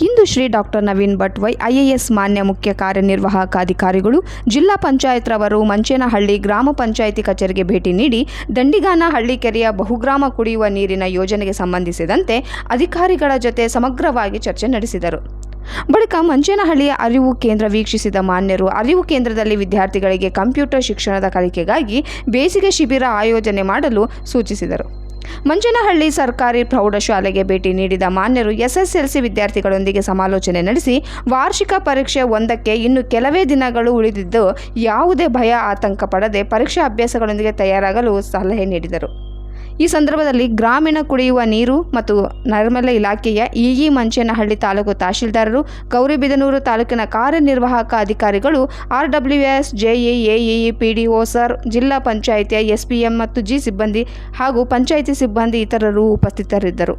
ಇಂದು Shri doctor Naveen Bhat Y IAS ಮಾನ್ಯ ಮುಖ್ಯ ಕಾರ್ಯನಿರ್ವಾಹಕ ಅಧಿಕಾರಿಗಳು ಜಿಲ್ಲಾ ಪಂಚಾಯತ್ ರವರು ಮಂಚೇನಹಳ್ಳಿ ಗ್ರಾಮ ಪಂಚಾಯಿತಿ ಕಚೇರಿಗೆ ಭೇಟಿ ನೀಡಿ ದಂಡಿಗಾನಹಳ್ಳಿ ಕೆರೆಯ ಬಹುಗ್ರಾಮ ಕುಡಿಯುವ ನೀರಿನ ಯೋಜನೆಗೆ ಸಂಬಂಧಿಸಿದಂತೆ ಅಧಿಕಾರಿಗಳ ಜೊತೆ ಸಮಗ್ರವಾಗಿ ಚರ್ಚೆ ನಡೆಸಿದರು. ಬಳಿಕ ಮಂಚೇನಹಳ್ಳಿಯ ಅರಿವು ಕೇಂದ್ರ ವೀಕ್ಷಿಸಿದ ಮಾನ್ಯರು ಅರಿವು ಕೇಂದ್ರದಲ್ಲಿ ವಿದ್ಯಾರ್ಥಿಗಳಿಗೆ ಕಂಪ್ಯೂಟರ್ ಶಿಕ್ಷಣದ ಕಲಿಕೆಗಾಗಿ ಬೇಸಿಗೆ ಶಿಬಿರ ಆಯೋಜನೆ ಮಾಡಲು ಸೂಚಿಸಿದರು. ಮಂಚೇನಹಳ್ಳಿ ಸರ್ಕಾರಿ ಪ್ರೌಢಶಾಲೆಗೆ ಭೇಟಿ ನೀಡಿದ ಮಾನ್ಯರು SSLC ವಿದ್ಯಾರ್ಥಿಗಳೊಂದಿಗೆ ಸಮಾಲೋಚನೆ ನಡೆಸಿ ವಾರ್ಷಿಕ ಪರೀಕ್ಷೆ 1ಕ್ಕೆ ಇನ್ನು ಕೆಲವೇ ದಿನಗಳು ಉಳಿದಿದ್ದು ಯಾವುದೇ ಭಯ ಆತಂಕ ಪಡದೆ ಪರೀಕ್ಷಾ ಅಭ್ಯಾಸಗಳೊಂದಿಗೆ ತಯಾರಾಗಲು ಸಲಹೆ ನೀಡಿದರು. ಈ ಸಂದರ್ಭದಲ್ಲಿ ಗ್ರಾಮೀಣ ಕುಡಿಯುವ ನೀರು ಮತ್ತು ನೈರ್ಮಲ್ಯ ಇಲಾಖೆಯ EE ಮಂಚೇನಹಳ್ಳಿ ತಾಲೂಕು ತಹಶೀಲ್ದಾರರು, ಗೌರಿಬಿದನೂರು ತಾಲೂಕಿನ ಕಾರ್ಯನಿರ್ವಾಹಕ ಅಧಿಕಾರಿಗಳು, RWS, JE, AE, PDO sir, ಜಿಲ್ಲಾ ಪಂಚಾಯಿತಿಯ SPM ಮತ್ತು G ಸಿಬ್ಬಂದಿ ಹಾಗೂ ಪಂಚಾಯಿತಿ ಸಿಬ್ಬಂದಿ ಇತರರು ಉಪಸ್ಥಿತರಿದ್ದರು.